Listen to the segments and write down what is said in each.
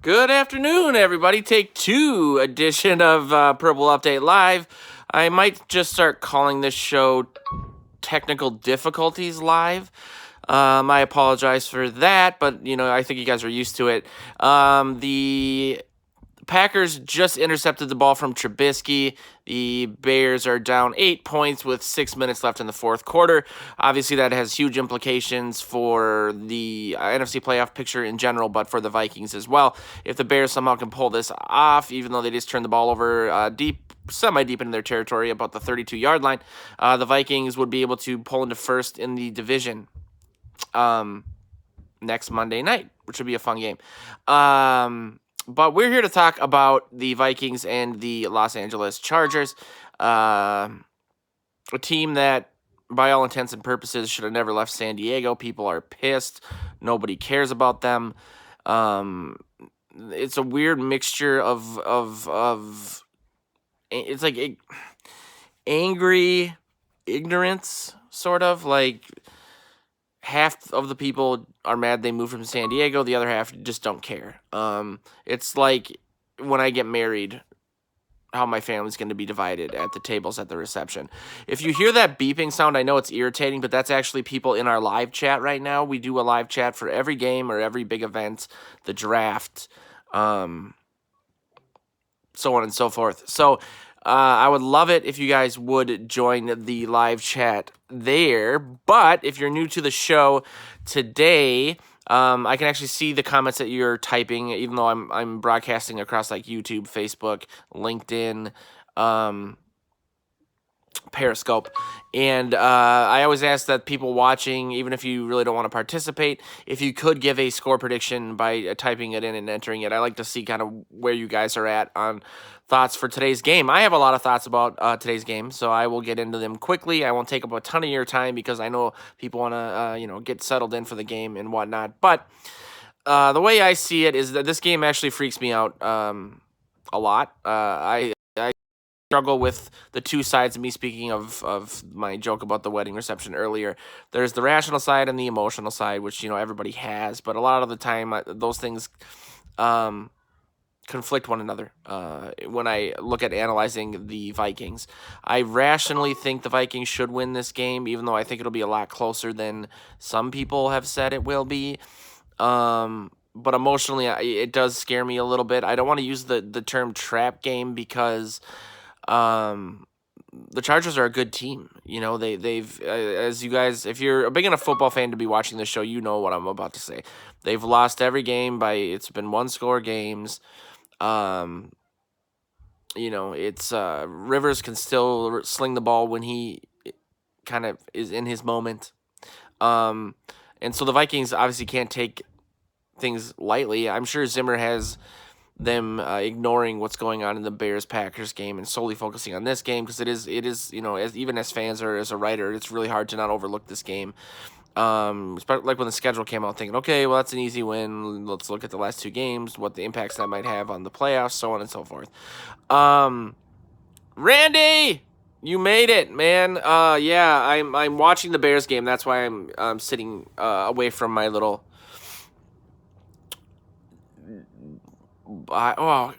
Good afternoon, everybody. Take 2 edition of Purple Update Live. I might just start calling this show Technical Difficulties Live. I apologize for that, but I think you guys are used to it. The Packers just intercepted the ball from Trubisky. The Bears are down 8 points with 6 minutes left in the fourth quarter. Obviously, that has huge implications for the NFC playoff picture in general, but for the Vikings as well. If the Bears somehow can pull this off, even though they just turned the ball over semi-deep into their territory, about the 32-yard line, the Vikings would be able to pull into first in the division next Monday night, which would be a fun game. But we're here to talk about the Vikings and the Los Angeles Chargers, a team that, by all intents and purposes, should have never left San Diego. People are pissed. Nobody cares about them. It's a weird mixture of it's like angry ignorance, sort of like. Half of the people are mad they moved from San Diego. The other half just don't care. It's like when I get married, how my family's going to be divided at the tables at the reception. If you hear that beeping sound, I know it's irritating, but that's actually people in our live chat right now. We do a live chat for every game or every big event, the draft, so on and so forth. So I would love it if you guys would join the live chat there. But if you're new to the show today, I can actually see the comments that you're typing, even though I'm broadcasting across like YouTube, Facebook, LinkedIn, Periscope. And I always ask that people watching, even if you really don't want to participate, if you could give a score prediction by typing it in and entering it. I like to see kind of where you guys are at on thoughts for today's game. I have a lot of thoughts about today's game, so I will get into them quickly. I won't take up a ton of your time because I know people want to get settled in for the game and whatnot. But the way I see it is that this game actually freaks me out a lot. I struggle with the two sides of me. Speaking of my joke about the wedding reception earlier, there's the rational side and the emotional side, which everybody has, but a lot of the time those things conflict one another. When I look at analyzing the Vikings, I rationally think the Vikings should win this game, even though I think it'll be a lot closer than some people have said it will be. But emotionally, it does scare me a little bit. I don't want to use the term trap game because the Chargers are a good team. They've as you guys, if you're a big enough football fan to be watching this show, you know what I'm about to say. They've lost every game it's been one-score games. It's Rivers can still sling the ball when he kind of is in his moment. And so the Vikings obviously can't take things lightly. I'm sure Zimmer has them ignoring what's going on in the Bears-Packers game and solely focusing on this game because it is even as fans or as a writer, it's really hard to not overlook this game. Like when the schedule came out, thinking, okay, well, that's an easy win. Let's look at the last 2 games, what the impacts that might have on the playoffs, so on and so forth. Randy, you made it, man. Yeah, I'm watching the Bears game. That's why I'm sitting away from my little. I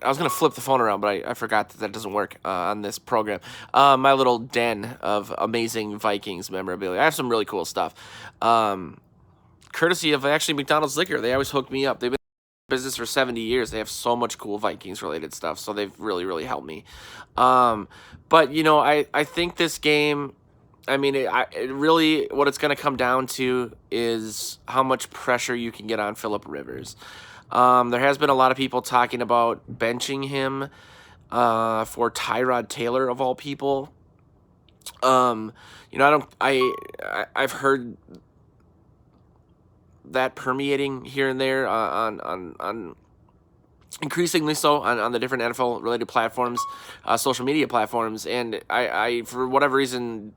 was going to flip the phone around, but I forgot that doesn't work on this program. My little den of amazing Vikings memorabilia. I have some really cool stuff. Courtesy of actually McDonald's Liquor. They always hook me up. They've been in business for 70 years. They have so much cool Vikings-related stuff, so they've really, really helped me. But, I think this game, it really, what it's going to come down to is how much pressure you can get on Phillip Rivers. There has been a lot of people talking about benching him for Tyrod Taylor of all people. I've heard that permeating here and there on increasingly so on the different NFL related platforms, social media platforms, and I for whatever reason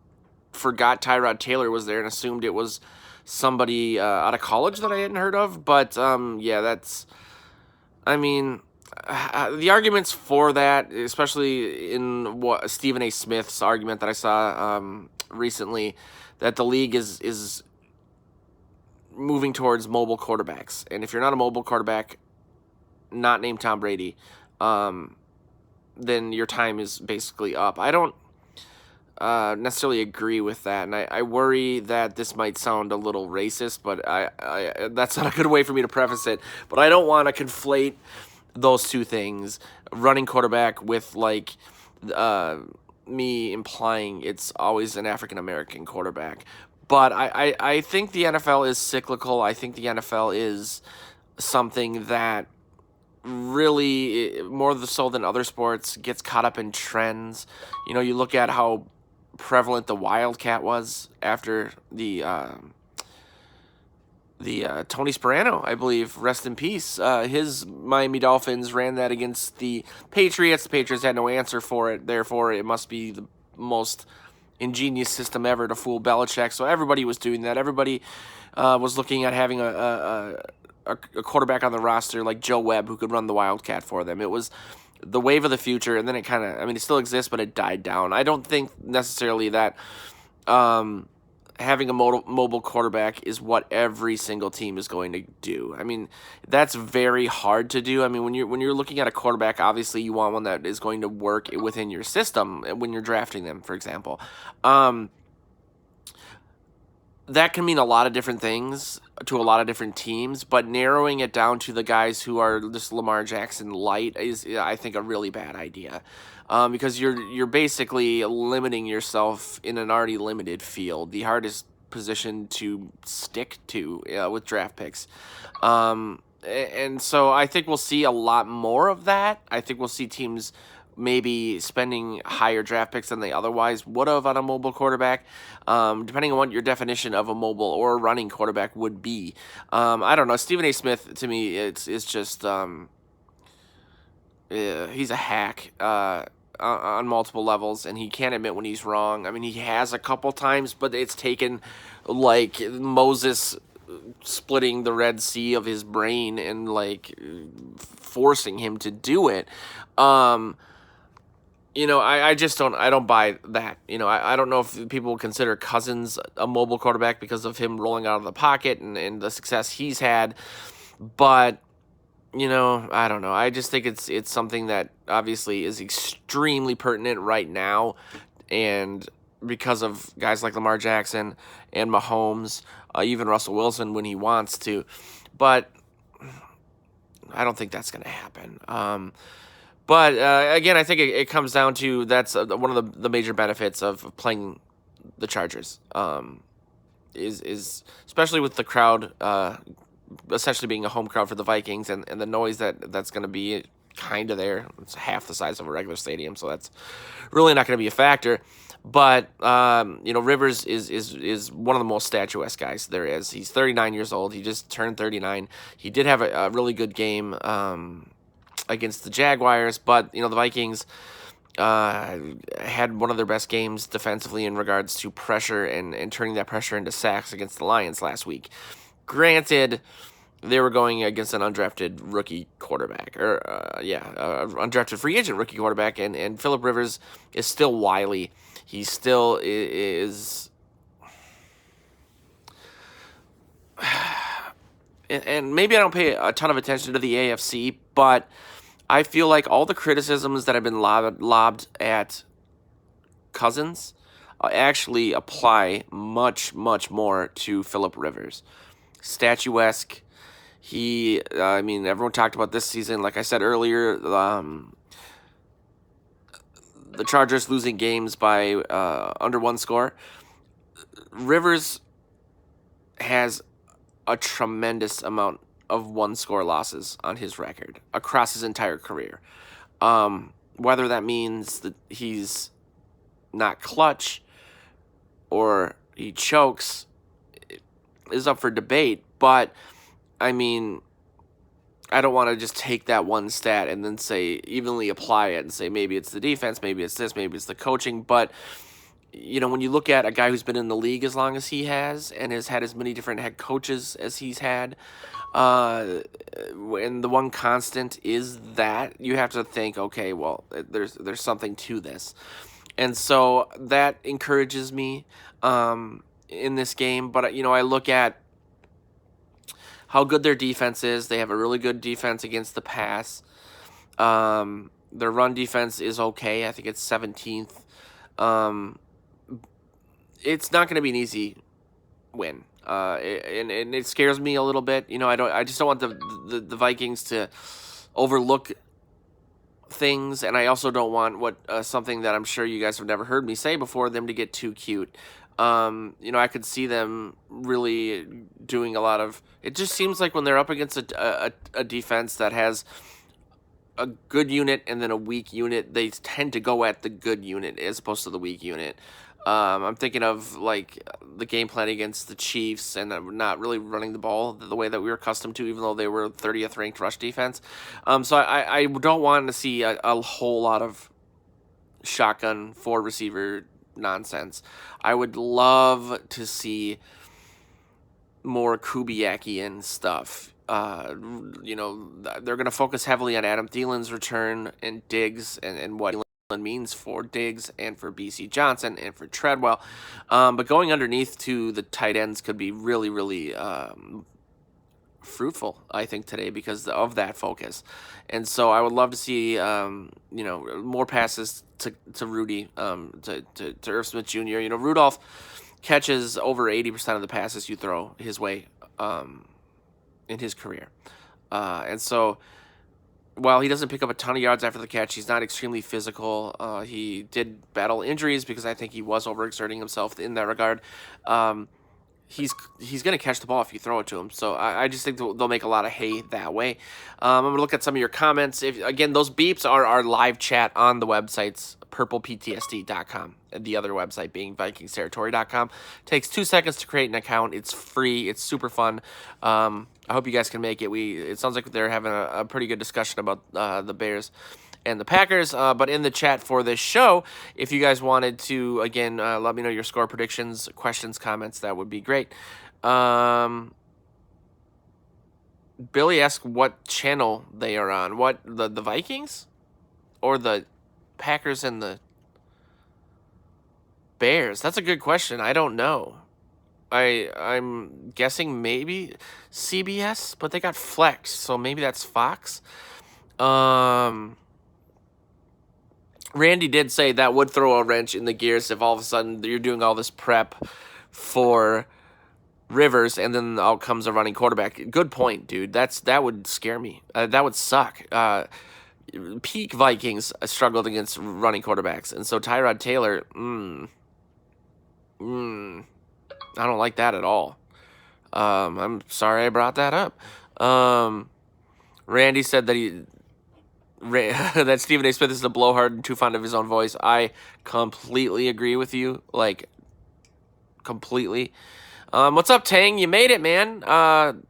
forgot Tyrod Taylor was there and assumed it was somebody out of college that I hadn't heard of. But the arguments for that, especially in what Stephen A. Smith's argument that I saw recently, that the league is moving towards mobile quarterbacks, and if you're not a mobile quarterback, not named Tom Brady, then your time is basically up. I don't necessarily agree with that, and I worry that this might sound a little racist, but that's not a good way for me to preface it. But I don't want to conflate those two things, running quarterback with like me implying it's always an African American quarterback. But I think the NFL is cyclical. I think the NFL is something that really, more so than other sports, gets caught up in trends. You know, you look at how prevalent the Wildcat was after the Tony Sparano, I believe, rest in peace. His Miami Dolphins ran that against the Patriots. The Patriots had no answer for it. Therefore, it must be the most ingenious system ever to fool Belichick. So everybody was doing that. Everybody was looking at having a quarterback on the roster like Joe Webb who could run the Wildcat for them. It was the wave of the future, and then it kind of, I mean, it still exists, but it died down. I don't think necessarily that having a mobile quarterback is what every single team is going to do. I mean, that's very hard to do. I mean, when you're looking at a quarterback, obviously you want one that is going to work within your system when you're drafting them, for example. That can mean a lot of different things to a lot of different teams, but narrowing it down to the guys who are just Lamar Jackson light is, I think, a really bad idea, because you're basically limiting yourself in an already limited field, the hardest position to stick to with draft picks. And so I think we'll see a lot more of that. I think we'll see teams maybe spending higher draft picks than they otherwise would have on a mobile quarterback, depending on what your definition of a mobile or a running quarterback would be. I don't know. Stephen A. Smith, to me, it's just he's a hack on multiple levels, and he can't admit when he's wrong. I mean, he has a couple times, but it's taken like Moses splitting the Red Sea of his brain and like forcing him to do it. You know, I just don't buy that. You know, I don't know if people consider Cousins a mobile quarterback because of him rolling out of the pocket and the success he's had. But, you know, I don't know. I just think it's something that obviously is extremely pertinent right now. And because of guys like Lamar Jackson and Mahomes, even Russell Wilson when he wants to. But I don't think that's going to happen. But again, I think it comes down to that's one of the major benefits of playing the Chargers. Is especially with the crowd essentially being a home crowd for the Vikings and the noise that's going to be kind of there. It's half the size of a regular stadium, so that's really not going to be a factor. But you know, Rivers is one of the most statuesque guys there is. He's 39 years old. He just turned 39. He did have a really good game against the Jaguars, but you know, the Vikings had one of their best games defensively in regards to pressure and turning that pressure into sacks against the Lions last week. Granted, they were going against an undrafted rookie quarterback, or undrafted free agent rookie quarterback, and Phillip Rivers is still wily. He still is. And maybe I don't pay a ton of attention to the AFC, but I feel like all the criticisms that have been lobbed at Cousins actually apply much, much more to Phillip Rivers. Statuesque. I mean, everyone talked about this season. Like I said earlier, the Chargers losing games by under one score. Rivers has a tremendous amount of one-score losses on his record across his entire career. Whether that means that he's not clutch or he chokes is up for debate, but I mean, I don't want to just take that one stat and then say evenly apply it and say maybe it's the defense, maybe it's this, maybe it's the coaching, but you know, when you look at a guy who's been in the league as long as he has and has had as many different head coaches as he's had, and the one constant is that you have to think, okay, well, there's something to this, and so that encourages me in this game. But you know, I look at how good their defense is. They have a really good defense against the pass. Their run defense is okay. I think it's 17th. It's not going to be an easy win. And it scares me a little bit. I just don't want the Vikings to overlook things, and I also don't want something that I'm sure you guys have never heard me say before, them to get too cute. I could see them really doing a lot of. It just seems like when they're up against a defense that has a good unit and then a weak unit, they tend to go at the good unit as opposed to the weak unit. I'm thinking of like the game plan against the Chiefs and not really running the ball the way that we were accustomed to, even though they were 30th ranked rush defense. So I don't want to see a whole lot of shotgun 4 receiver nonsense. I would love to see more Kubiakian stuff. They're going to focus heavily on Adam Thielen's return and Diggs and what Thielen means for Diggs and for BC Johnson and for Treadwell. But going underneath to the tight ends could be really, really fruitful, I think, today because of that focus. And so I would love to see, more passes to Rudy, to Irv Smith Jr. Rudolph catches over 80% of the passes you throw his way in his career. And so while he doesn't pick up a ton of yards after the catch, he's not extremely physical. He did battle injuries because I think he was overexerting himself in that regard. He's going to catch the ball if you throw it to him. So I just think they'll make a lot of hay that way. I'm going to look at some of your comments. Again, those beeps are our live chat on the websites, purplePTSD.com, and the other website being VikingsTerritory.com. Takes 2 seconds to create an account. It's free. It's super fun. I hope you guys can make it. It sounds like they're having a pretty good discussion about the Bears and the Packers, but in the chat for this show, if you guys wanted to, again, let me know your score predictions, questions, comments, that would be great. Billy asked what channel they are on. What, the Vikings? Or the Packers and the Bears? That's a good question. I don't know. I'm guessing maybe CBS, but they got Flex, so maybe that's Fox. Randy did say that would throw a wrench in the gears if all of a sudden you're doing all this prep for Rivers and then out comes a running quarterback. Good point, dude. That would scare me. That would suck. Peak Vikings struggled against running quarterbacks, and so Tyrod Taylor, I don't like that at all. I'm sorry I brought that up. Randy said that that Stephen A. Smith is a blowhard and too fond of his own voice. I completely agree with you. Like, completely. What's up, Tang? You made it, man.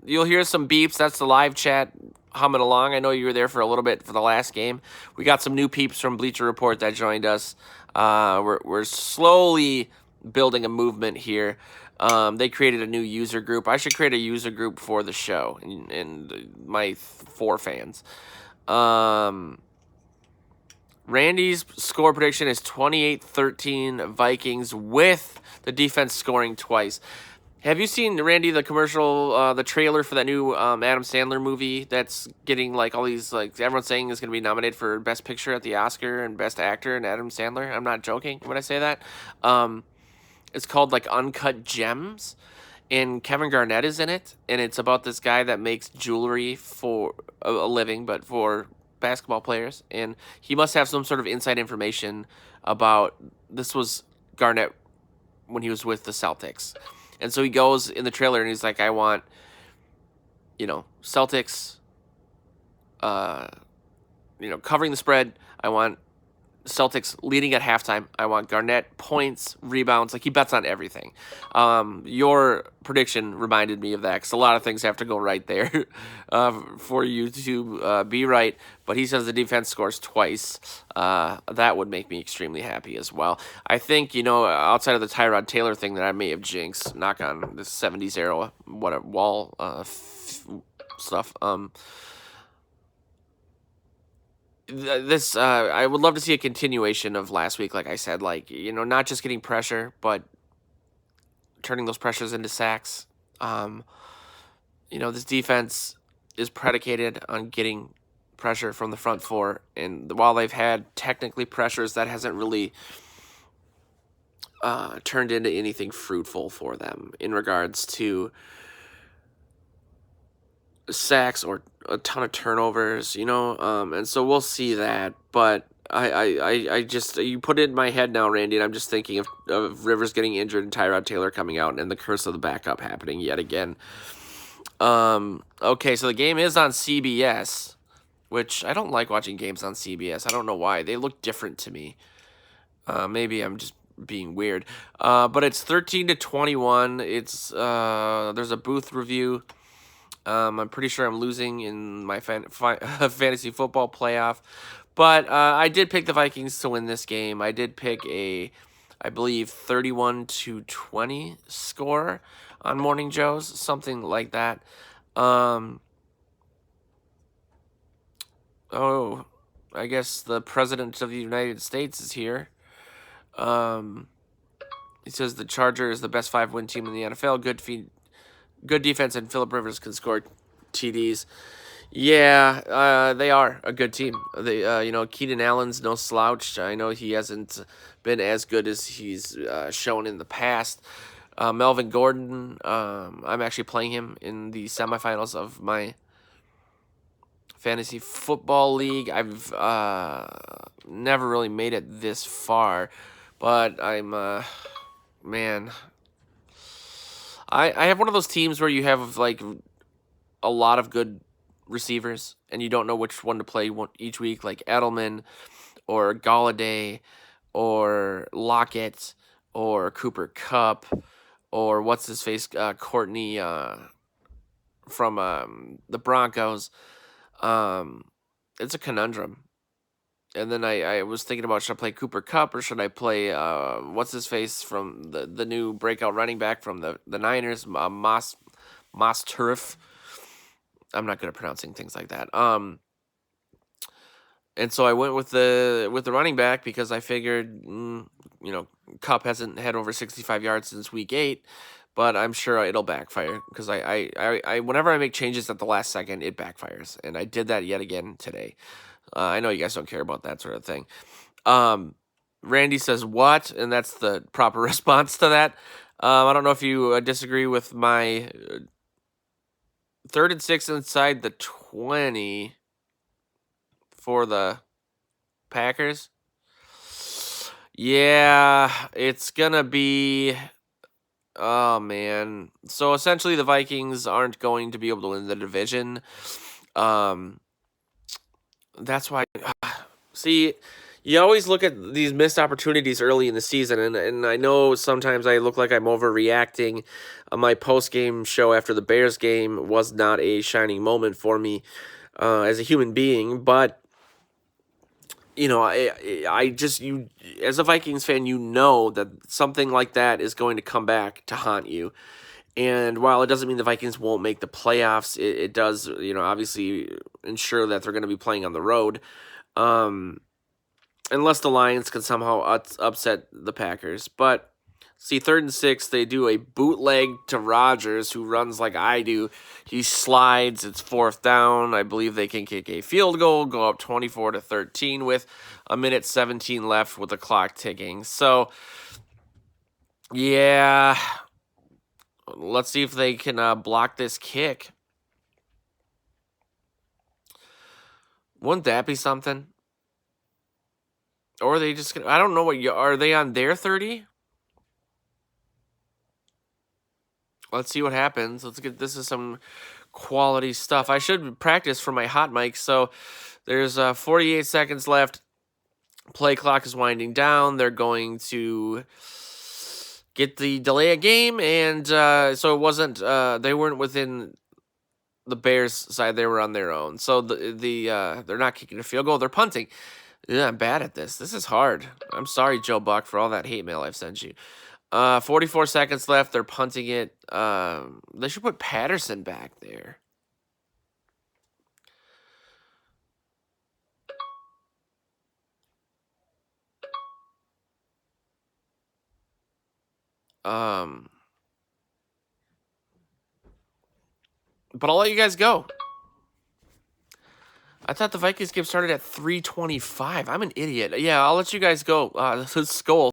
You'll hear some beeps. That's the live chat humming along. I know you were there for a little bit for the last game. We got some new peeps from Bleacher Report that joined us. We're slowly building a movement here. They created a new user group. I should create a user group for the show and my 4 fans. Randy's score prediction is 28-13 Vikings with the defense scoring twice. Have you seen, Randy, the commercial, the trailer for that new Adam Sandler movie that's getting like all these, like, everyone's saying is going to be nominated for Best Picture at the Oscar and Best Actor, and Adam Sandler? I'm not joking when I say that. It's called like Uncut Gems, and Kevin Garnett is in it, and it's about this guy that makes jewelry for a living, but for basketball players, and he must have some sort of inside information about, this was Garnett when he was with the Celtics, and so he goes in the trailer and he's like, I want, Celtics, covering the spread, I want Celtics leading at halftime. I want Garnett points, rebounds. Like, he bets on everything. Your prediction reminded me of that because a lot of things have to go right there for you to be right. But he says the defense scores twice. That would make me extremely happy as well. I think, outside of the Tyrod Taylor thing that I may have jinxed, knock on the 70s era, wall stuff. I would love to see a continuation of last week, like I said, not just getting pressure, but turning those pressures into sacks. this defense is predicated on getting pressure from the front four, and while they've had technically pressures, that hasn't really turned into anything fruitful for them in regards to sacks or a ton of turnovers, and so we'll see that. But I just, you put it in my head now, Randy, and I'm just thinking of Rivers getting injured and Tyrod Taylor coming out and the curse of the backup happening yet again. Okay, so the game is on CBS, which I don't like watching games on CBS. I don't know why. They look different to me. Maybe I'm just being weird. But it's 13-21. It's there's a booth review. I'm pretty sure I'm losing in my fantasy football playoff, but I did pick the Vikings to win this game. I did pick I believe 31-20 score on Morning Joe's, something like that. Oh, I guess the President of the United States is here. He says the Charger is the best 5-win team in the NFL. Good defense, and Phillip Rivers can score TDs. Yeah, they are a good team. Keenan Allen's no slouch. I know he hasn't been as good as he's shown in the past. Melvin Gordon, I'm actually playing him in the semifinals of my fantasy football league. I've never really made it this far, but man, I have one of those teams where you have like a lot of good receivers and you don't know which one to play each week, like Edelman or Galladay or Lockett or Cooper Kupp or what's his face, Courtney from the Broncos. It's a conundrum. And then I was thinking about, should I play Cooper Kupp or should I play what's his face from the new breakout running back from the Niners, Moss Turf. I'm not good at pronouncing things like that. And so I went with the running back because I figured, Kupp hasn't had over 65 yards since week 8, but I'm sure it'll backfire because I whenever I make changes at the last second, it backfires, and I did that yet again today. I know you guys don't care about that sort of thing. Randy says what, and that's the proper response to that. I don't know if you disagree with my 3rd and 6 inside the 20 for the Packers. Yeah, it's gonna be. Oh man. So essentially, the Vikings aren't going to be able to win the division. That's why. See, you always look at these missed opportunities early in the season, and I know sometimes I look like I'm overreacting. My post game show after the Bears game was not a shining moment for me as a human being, but I just, you as a Vikings fan, that something like that is going to come back to haunt you. And while it doesn't mean the Vikings won't make the playoffs, it does, obviously ensure that they're going to be playing on the road. Unless the Lions can somehow upset the Packers. But see, 3rd and 6, they do a bootleg to Rodgers, who runs like I do. He slides. It's 4th down. I believe they can kick a field goal, go up 24-13 with a minute 17 left with the clock ticking. So, yeah, let's see if they can block this kick. Wouldn't that be something? Or are they just gonna, I don't know are they on their 30? Let's see what happens. This is some quality stuff. I should practice for my hot mic. So there's 48 seconds left. Play clock is winding down. They're going to get the delay a game, and so it wasn't. They weren't within the Bears' side. They were on their own. So they're not kicking a field goal. They're punting. Yeah, I'm bad at this. This is hard. I'm sorry, Joe Buck, for all that hate mail I've sent you. 44 seconds left. They're punting it. They should put Patterson back there. But I'll let you guys go. I thought the Vikings game started at 3:25. I'm an idiot. Yeah, I'll let you guys go. This is Skull.